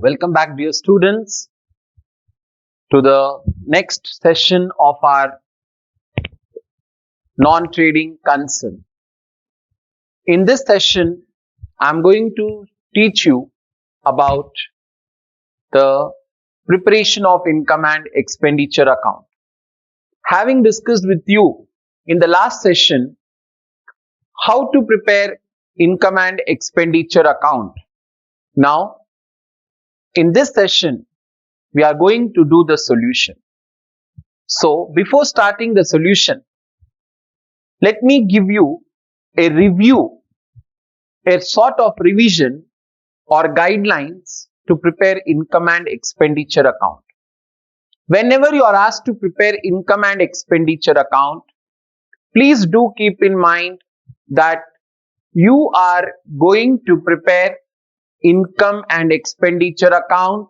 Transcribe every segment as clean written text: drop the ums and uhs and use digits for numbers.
welcome back, dear students, to the next session of our non-trading concern. In this session, I'm going to teach you about the preparation of income and expenditure account. Having discussed with you in the last session how to prepare income and expenditure account, now in this session we are going to do the solution. So before starting the solution, let me give you a review, a sort of revision or guidelines to prepare income and expenditure account. Whenever you are asked to prepare income and expenditure account, please do keep in mind that you are going to prepare income and expenditure account.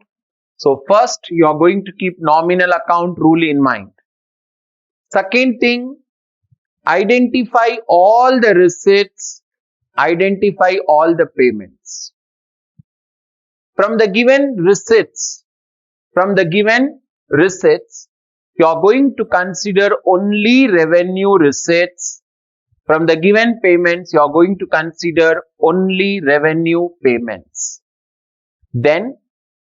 So first, you are going to keep nominal account rule in mind. Second thing, identify all the receipts, identify all the payments. From the given receipts, you are going to consider only revenue receipts. From the given payments, you are going to consider only revenue payments. Then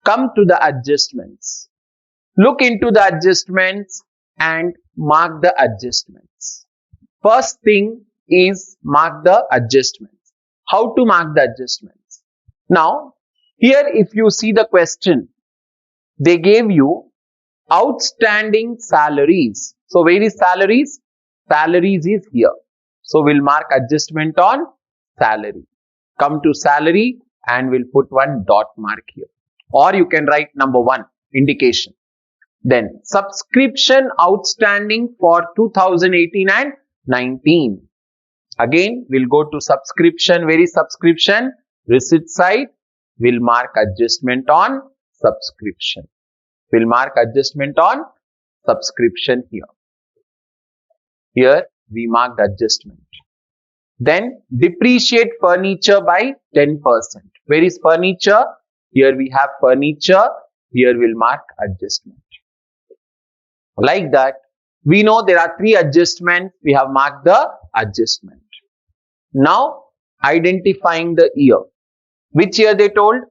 come to the adjustments. Look into the adjustments and mark the adjustments. First thing is mark the adjustments. How to mark the adjustments? Now, here if you see the question, they gave you outstanding salaries. So where is salaries? Salaries is here. So we'll mark adjustment on salary. Come to salary and we'll put one dot mark here. Or you can write number 1, indication. Then subscription outstanding for 2018 and 19. Again, we'll go to subscription. Where is subscription? Receipt side. We'll mark adjustment on subscription. We'll mark adjustment on subscription here. Here we marked adjustment. Then depreciate furniture by 10%. Where is furniture? Here we have furniture. Here we'll mark adjustment. Like that, we know there are 3 adjustments. We have marked the adjustment. Now, identifying the year. Which year they told?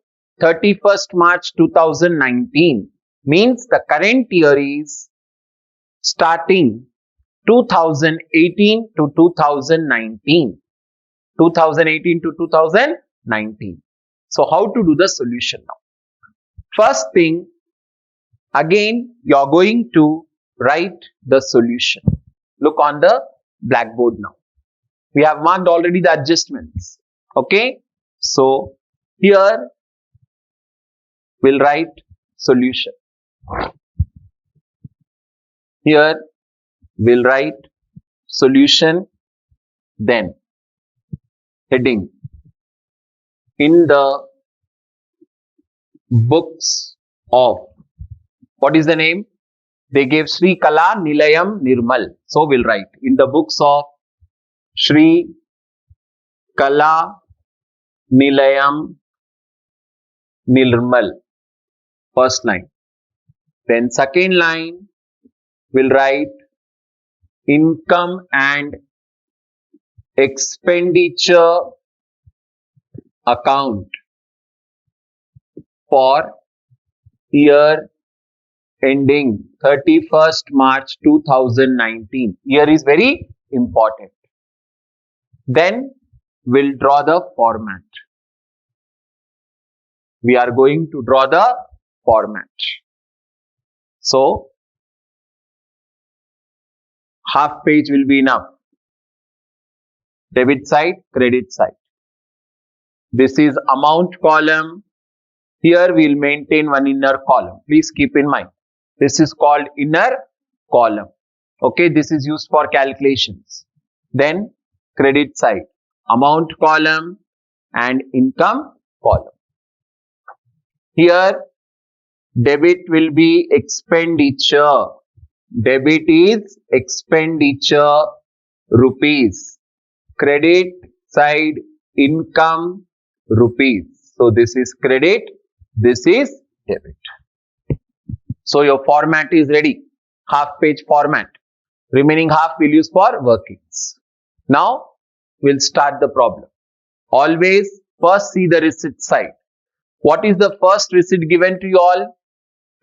31st March 2019. Means the current year is starting 2018 to 2019. 2018 to 2019. So how to do the solution now? First thing, again, you are going to write the solution. Look on the blackboard now. We have marked already the adjustments. Okay. So here we'll write solution. Here we'll write solution. Then heading. In the books of, what is the name? They gave Sri Kala Nilayam Nirmal. So we'll write in the books of Sri Kala Nilayam Nirmal. First line. Then second line, we'll write income and expenditure account for year ending 31st March 2019. Year is very important. Then we'll draw the format. We are going to draw the format. So, half page will be enough. Debit side, credit side. This is amount column. Here we will maintain one inner column. Please keep in mind. This is called inner column. Okay, this is used for calculations. Then credit side, amount column and income column. Here debit will be expenditure. Debit is expenditure rupees. Credit side income rupees. So this is credit, This is debit. So your format is ready. Half page format. Remaining half we'll use for workings. Now we'll start the problem. Always first see the receipt side. What is the first receipt given to you all?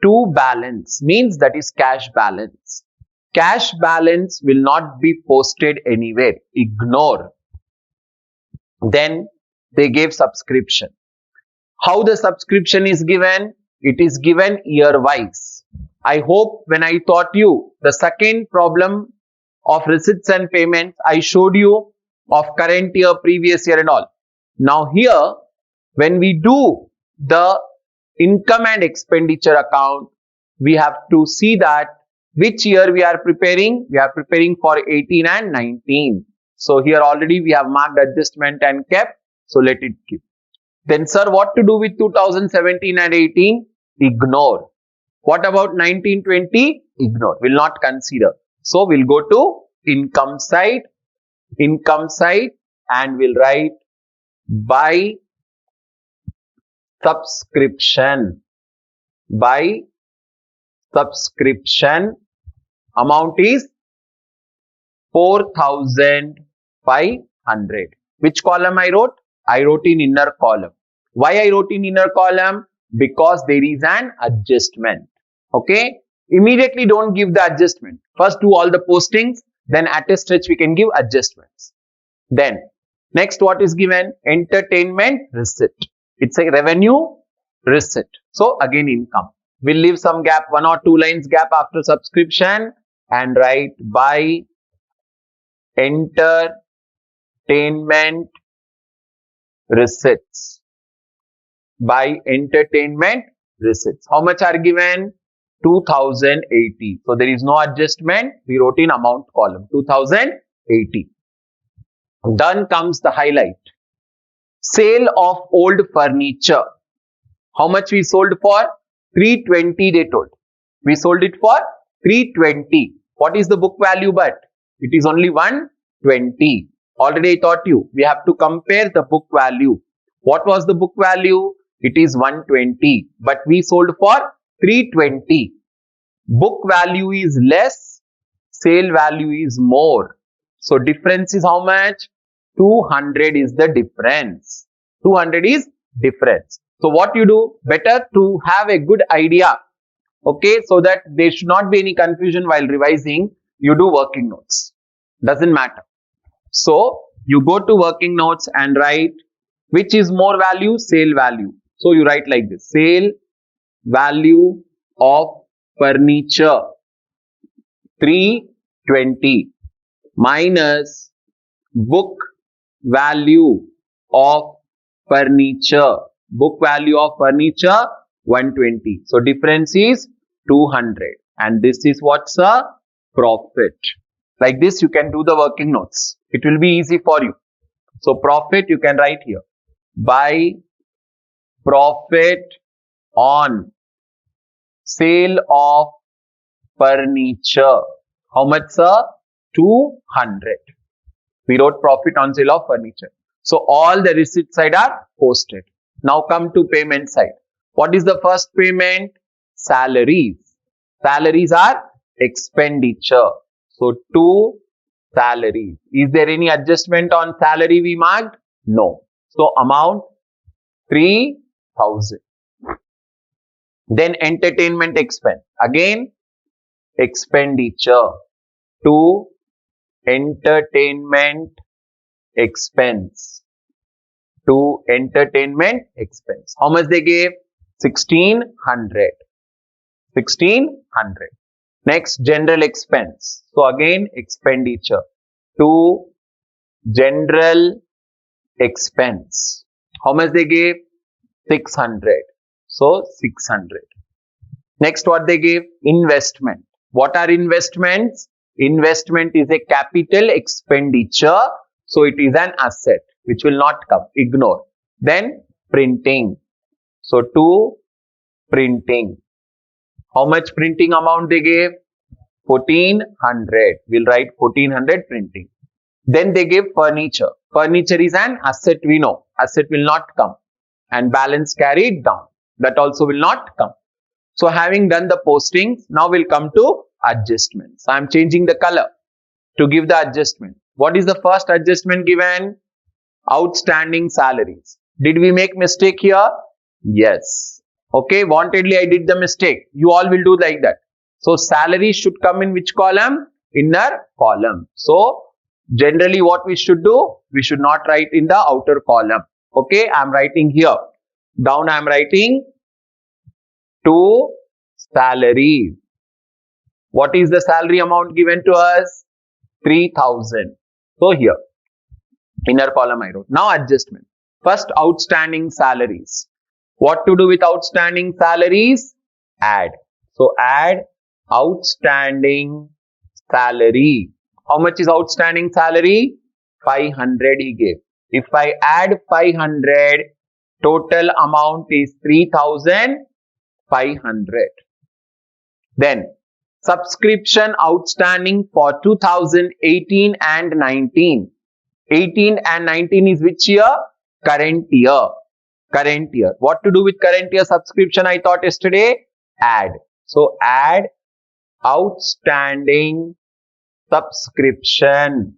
To balance, means that is cash balance. Cash balance will not be posted anywhere. Ignore. Then they gave subscription. How the subscription is given? It is given year wise. I hope when I taught you the second problem of receipts and payments, I showed you of current year, previous year and all. Now here, when we do the income and expenditure account, we have to see that which year we are preparing. We are preparing for 18 and 19. So here already we have marked adjustment and kept. So let it keep. Then sir, what to do with 2017 and 18? Ignore. What about 1920? Ignore. Will not consider. So we'll go to income side, and we'll write by subscription. By subscription, amount is 4,500. Which column I wrote? I wrote in inner column. Why I wrote in inner column? Because there is an adjustment. Okay. Immediately don't give the adjustment. First do all the postings. Then at a stretch we can give adjustments. Then next what is given? Entertainment receipt. It's a revenue receipt. So again income. We'll leave some gap, 1 or 2 lines gap after subscription and write by entertainment receipts. By entertainment receipts. How much are given? 2080. So there is no adjustment. We wrote in amount column 2080. Then comes the highlight. Sale of old furniture. How much we sold for? 320 they told. We sold it for 320. What is the book value but? It is only 120. Already I taught you. We have to compare the book value. What was the book value? It is 120. But we sold for 320. Book value is less. Sale value is more. So difference is how much? 200 is the difference. 200 is difference. So what you do? Better to have a good idea. Okay. So that there should not be any confusion while revising. You do working notes. Doesn't matter. So you go to working notes and write which is more value? Sale value. So you write like this. Sale value of furniture 320 minus book value of furniture. Book value of furniture 120. So difference is 200. And this is what's a profit. Like this you can do the working notes. It will be easy for you. So profit you can write here. By profit on sale of furniture. How much sir? 200. We wrote profit on sale of furniture. So all the receipt side are posted. Now come to payment side. What is the first payment? Salaries. Salaries are expenditure. So 2 salaries. Is there any adjustment on salary we marked? No. So amount 3,000. Then entertainment expense. Again expenditure. 2 entertainment expense. 2 entertainment expense. How much they gave? 1,600. 1,600. Next, general expense. So again expenditure. 2 general expense. How much they gave? 600. So 600. Next, what they gave? Investment. What are investments? Investment is a capital expenditure. So it is an asset which will not come. Ignore. Then printing. So 2 printing. How much printing amount they gave? 1,400. We'll write 1,400 printing. Then they gave furniture. Furniture is an asset we know. Asset will not come. And balance carried down. That also will not come. So having done the postings, now we'll come to adjustments. I am changing the color to give the adjustment. What is the first adjustment given? Outstanding salaries. Did we make mistake here? Yes. Okay, wantedly I did the mistake. You all will do like that. So salary should come in which column? Inner column. So generally what we should do? We should not write in the outer column. Okay, I am writing here. Down I am writing to salary. What is the salary amount given to us? 3,000. So here, inner column I wrote. Now adjustment. First, outstanding salaries. What to do with outstanding salaries? Add. So add outstanding salary. How much is outstanding salary? 500 he gave. If I add 500, total amount is 3,500. Then subscription outstanding for 2018 and 19. 18 and 19 is which year? Current year. Current year. What to do with current year subscription? I thought yesterday. Add. So add outstanding subscription.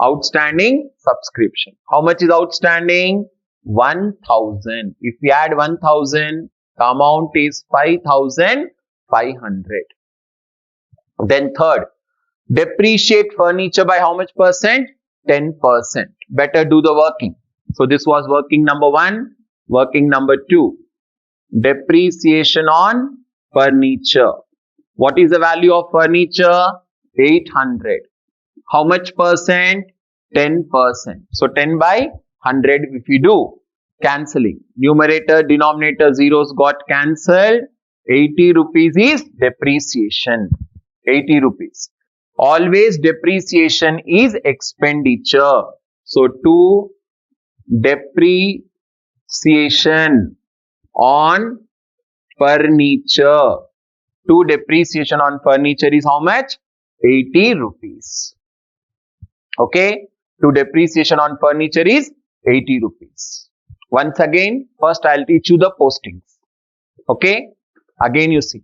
Outstanding subscription. How much is outstanding? 1,000. If we add 1,000, the amount is 5,500. Then third, depreciate furniture by how much percent? 10%. Better do the working. So this was working number 1. Working number 2. Depreciation on furniture. What is the value of furniture? 800. How much percent? 10%. So 10 by 100 if we do. Cancelling. Numerator, denominator zeros got cancelled. 80 rupees is depreciation. 80 rupees. Always depreciation is expenditure. So to depreciation on furniture. To depreciation on furniture is how much? 80 rupees. Okay. To depreciation on furniture is 80 rupees. Once again, first I'll teach you the postings. Okay. Again you see.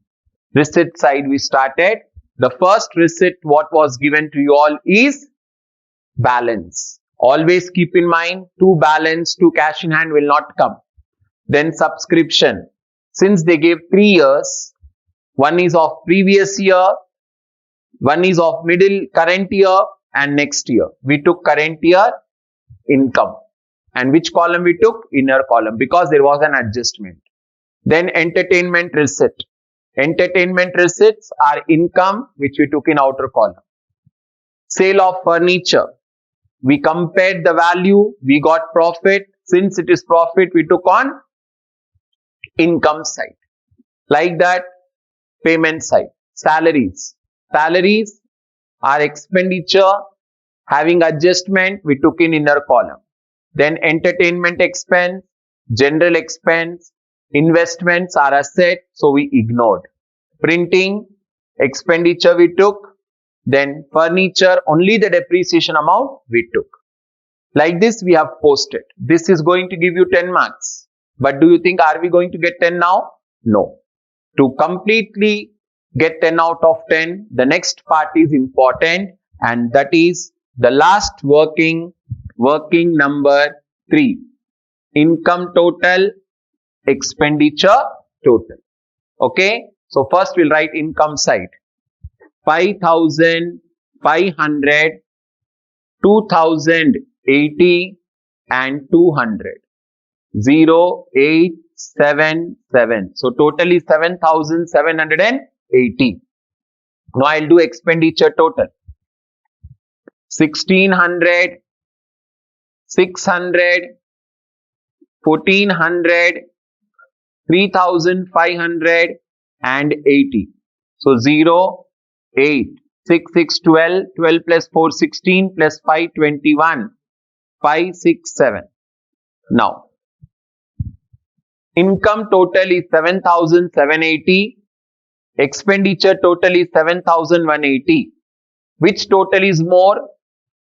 Receipt side we started. The first receipt what was given to you all is balance. Always keep in mind, to balance, to cash in hand will not come. Then subscription. Since they gave 3 years, one is of previous year, one is of middle current year and next year. We took current year income. And which column we took? Inner column, because there was an adjustment. Then entertainment receipt. Entertainment receipts are income which we took in outer column. Sale of furniture. We compared the value, we got profit. Since it is profit, we took on income side. Like that, payment side. Salaries. Salaries are expenditure. Having adjustment, we took in inner column. Then entertainment expense, general expense, investments are asset, so we ignored. Printing, expenditure we took. Then furniture, only the depreciation amount we took. Like this we have posted. This is going to give you 10 marks. But do you think are we going to get 10 now? No. To completely get 10 out of 10, the next part is important, and that is the last working number 3. Income total, expenditure total. Okay. So first we'll write income side. 5,500, 2,080 and 200. 0877. So total is 7,780. Now I'll do expenditure total. 1,600, 600, 1,400, 3,500 and 80. So 0, 8, 6, 6, 12, 12 plus 4, 16 plus 5, 21, 5, 6, 7. Now, income total is 7,780. Expenditure total is 7,180. Which total is more?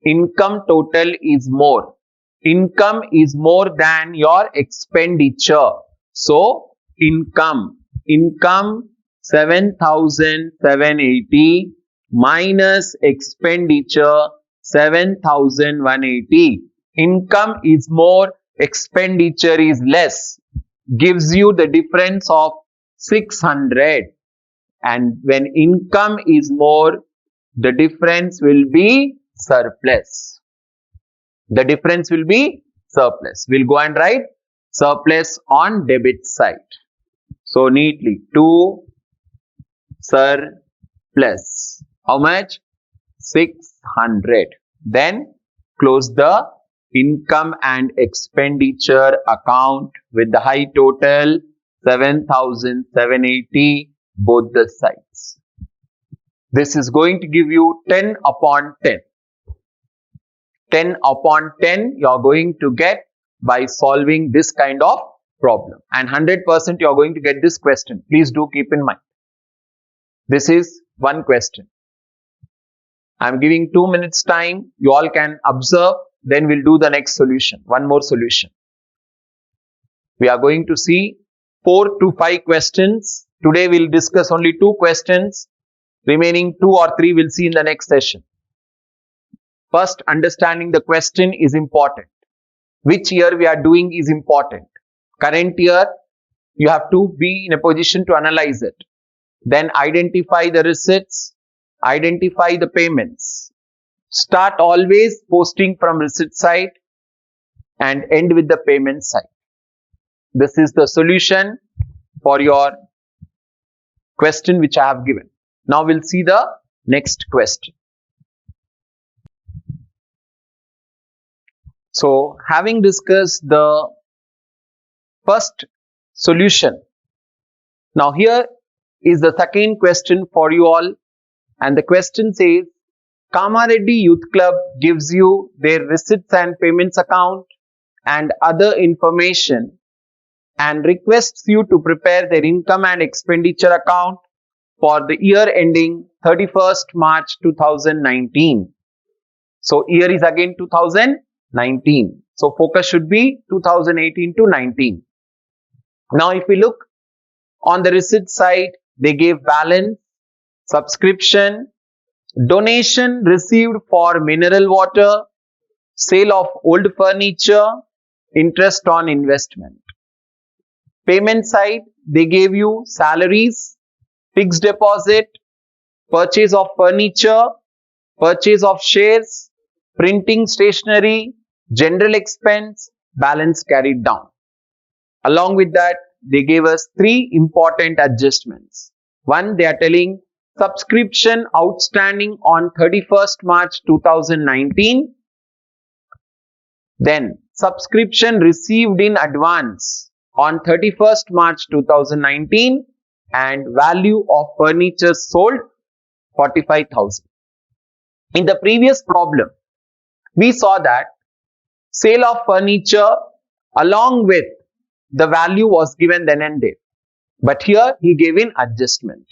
Income total is more. Income is more than your expenditure. So, income. Income 7,780 minus expenditure 7,180. Income is more, expenditure is less. Gives you the difference of 600. And when income is more, the difference will be surplus. The difference will be surplus. We'll go and write surplus on debit side. So neatly, 2 surplus. How much? 600. Then close the income and expenditure account with the high total 7,780 both the sides. This is going to give you 10 upon 10. 10 upon 10 you are going to get by solving this kind of problem, and 100% you are going to get this question. Please do keep in mind. This is one question. I am giving 2 minutes time. You all can observe. Then we'll do the next solution. One more solution. We are going to see 4 to 5 questions. Today we'll discuss only 2 questions. Remaining 2 or 3 we'll see in the next session. First, understanding the question is important. Which year we are doing is important. Current year, you have to be in a position to analyze it. Then identify the receipts, identify the payments. Start always posting from receipt side and end with the payment side. This is the solution for your question which I have given. Now we'll see the next question. So, having discussed the first solution, now here is the second question for you all, and the question says, Kamareddy Youth Club gives you their receipts and payments account and other information and requests you to prepare their income and expenditure account for the year ending 31st March 2019. So, year is again 2019. So, focus should be 2018 to 19. Now, if we look on the receipt side, they gave balance, subscription, donation received for mineral water, sale of old furniture, interest on investment. Payment side, they gave you salaries, fixed deposit, purchase of furniture, purchase of shares, printing stationery, general expense, balance carried down. Along with that, they gave us 3 important adjustments. One, they are telling subscription outstanding on 31st March 2019. Then, subscription received in advance on 31st March 2019 and value of furniture sold 45,000. In the previous problem, we saw that sale of furniture along with the value was given then and there. But here he gave in adjustment.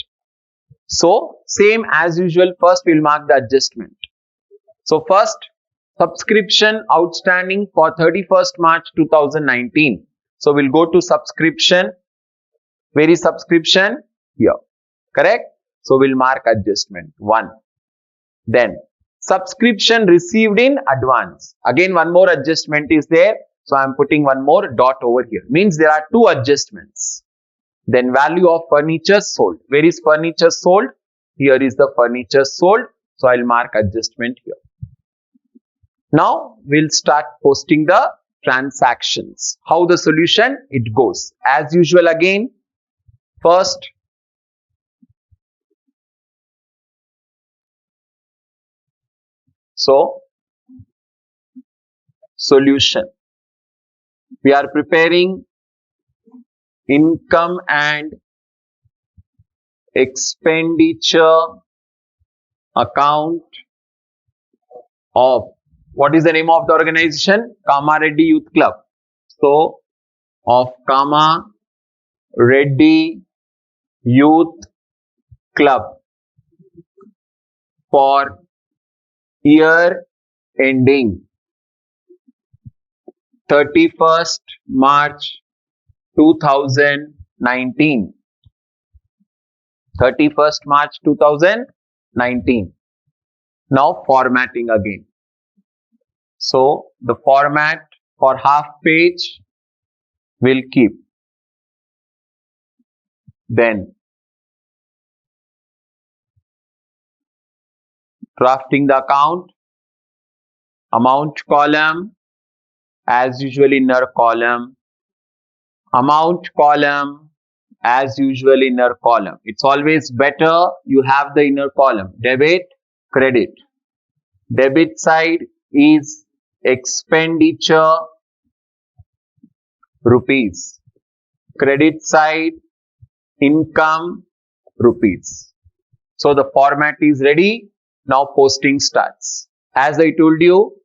So, same as usual, first we will mark the adjustment. So, first, subscription outstanding for 31st March 2019. So, we'll go to subscription. Where is subscription? Here. Correct? So, we'll mark adjustment 1. Then, subscription received in advance. Again, one more adjustment is there. So, I am putting one more dot over here. Means there are 2 adjustments. Then, value of furniture sold. Where is furniture sold? Here is the furniture sold. So, I'll mark adjustment here. Now, we'll start posting the transactions. How the solution? It goes. As usual again, first, so, solution. We are preparing income and expenditure account of, what is the name of the organization? Kamareddy Youth Club. So, of Kamareddy Youth Club for year ending 31st March 2019. 2019. 31st March 2019. Now formatting again. So the format for half page will keep. Then drafting the account, amount column, as usual inner column, amount column, as usual inner column. It's always better you have the inner column, debit, credit. Debit side is expenditure, rupees. Credit side, income, rupees. So the format is ready. Now posting starts. As I told you,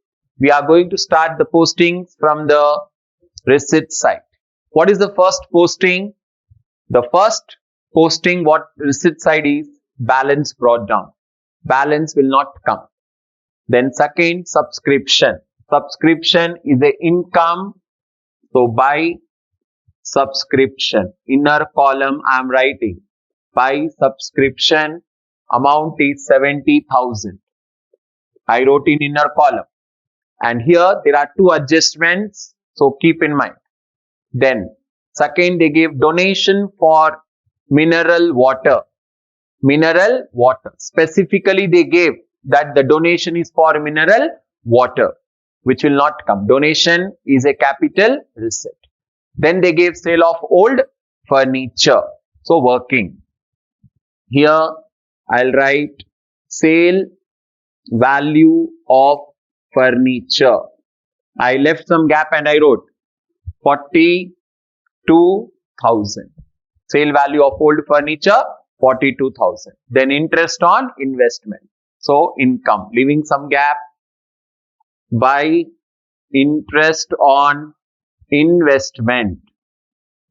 we are going to start the postings from the receipt side. What is the first posting? The first posting, what receipt side is, balance brought down. Balance will not come. Then second, subscription. Subscription is the income. So by subscription, inner column I am writing. By subscription, amount is 70,000. I wrote in inner column. And here there are two adjustments. So keep in mind. Then second, they gave donation for mineral water. Mineral water. Specifically, they gave that the donation is for mineral water, which will not come. Donation is a capital receipt. Then they gave sale of old furniture. So working. Here I'll write sale value of furniture. I left some gap and I wrote 42,000. Sale value of old furniture, 42,000. Then interest on investment. So income, leaving some gap. By interest on investment,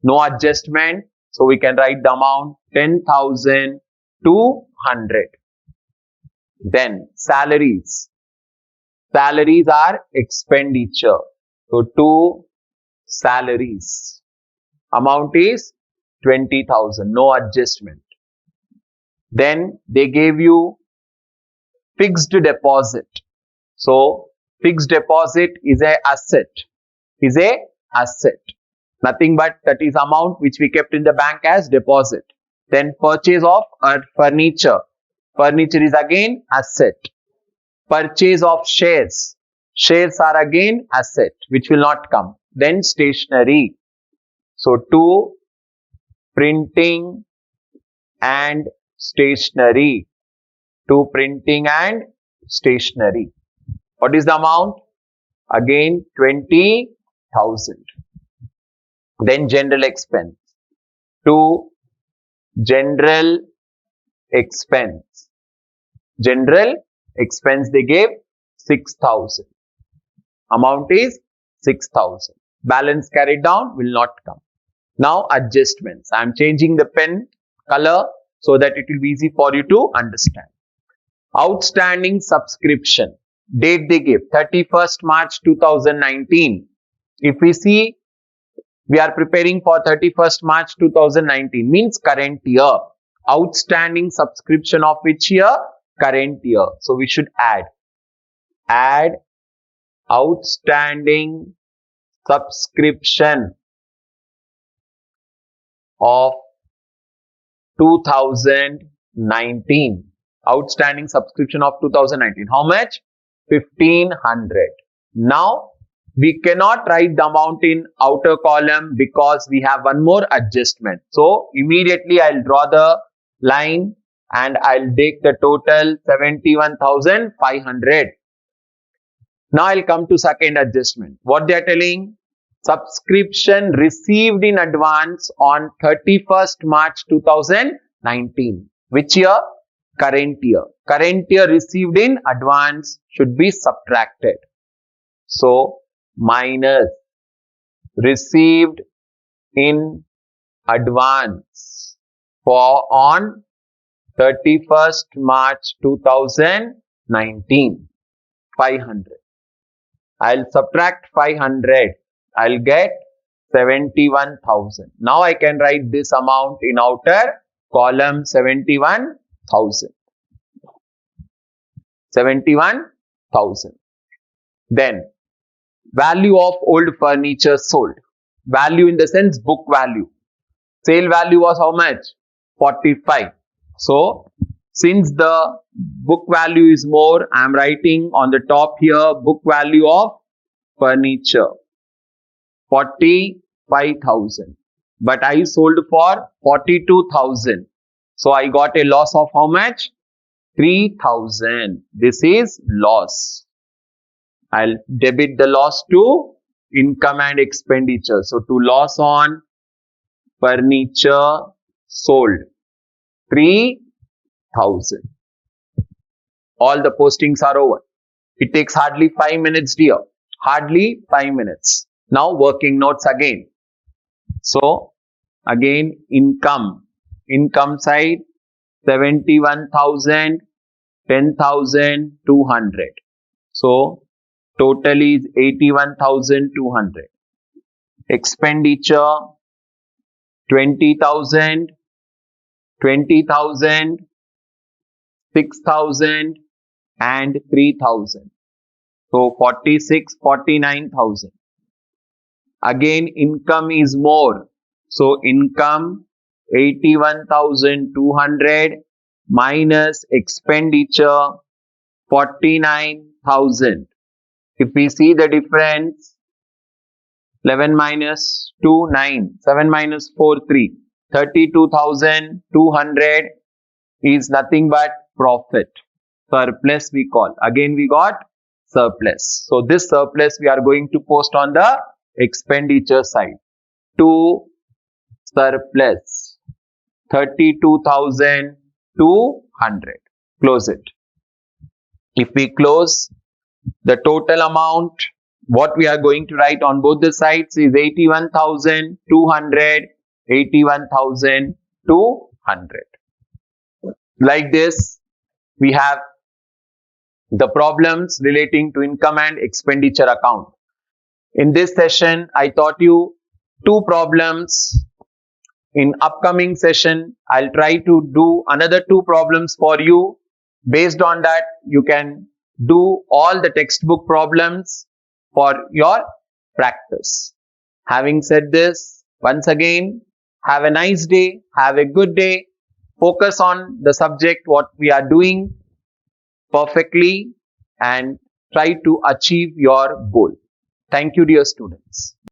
no adjustment. So we can write the amount 10,200. Then salaries. Salaries are expenditure. So two salaries. Amount is 20,000. No adjustment. Then they gave you fixed deposit. So fixed deposit is a asset. Is a asset. Nothing but that is amount which we kept in the bank as deposit. Then purchase of furniture. Furniture is again asset. Purchase of shares. Shares are again asset which will not come. Then stationery. So two, printing and stationery. Two, printing and stationery. What is the amount? Again 20,000. Then general expense. To general expense. General expense they gave 6,000. Amount is 6,000. Balance carried down will not come. Now adjustments. I am changing the pen color so that it will be easy for you to understand. Outstanding subscription. Date they give 31st March 2019. If we see, we are preparing for 31st March 2019 means current year. Outstanding subscription of which year? Current year. So we should add outstanding subscription of 2019. Outstanding subscription of 2019. How much? 1,500. Now we cannot write the amount in outer column because we have one more adjustment. So immediately I'll draw the line and I'll take the total 71,500. Now I'll come to second adjustment. What they are telling? Subscription received in advance on 31st March 2019. Which year? Current year. Current year received in advance should be subtracted. So minus received in advance for on 31st March 2019. 500. I'll subtract 500. I'll get 71,000. Now I can write this amount in outer column 71,000. 71,000. Then value of old furniture sold. Value in the sense book value. Sale value was how much? 45. So since the book value is more, I am writing on the top here book value of furniture 45,000. But I sold for 42,000. So I got a loss of how much? 3,000. This is loss. I'll debit the loss to income and expenditure. So to loss on furniture sold 3,000. All the postings are over. It takes hardly 5 minutes, dear. Hardly 5 minutes. Now working notes again. So again income side 71,000, 10,200. So total is 81,200. Expenditure 20,000, 20,000, 6,000 and 3,000. So 46, 49,000. Again income is more. So income 81,200 minus expenditure 49,000. If we see the difference, 11 minus 2, 9, 7 minus 4, 3, 32,200 is nothing but profit. Surplus we call. Again we got surplus. So this surplus we are going to post on the expenditure side. To surplus 32,200. Close it. If we close, the total amount what we are going to write on both the sides is 81,200, 81,200. Like this, we have the problems relating to income and expenditure account. In this session, I taught you 2 problems. In upcoming session, I'll try to do another 2 problems for you. Based on that, you can do all the textbook problems for your practice. Having said this, once again, have a nice day, have a good day. Focus on the subject, what we are doing perfectly, and try to achieve your goal. Thank you, dear students.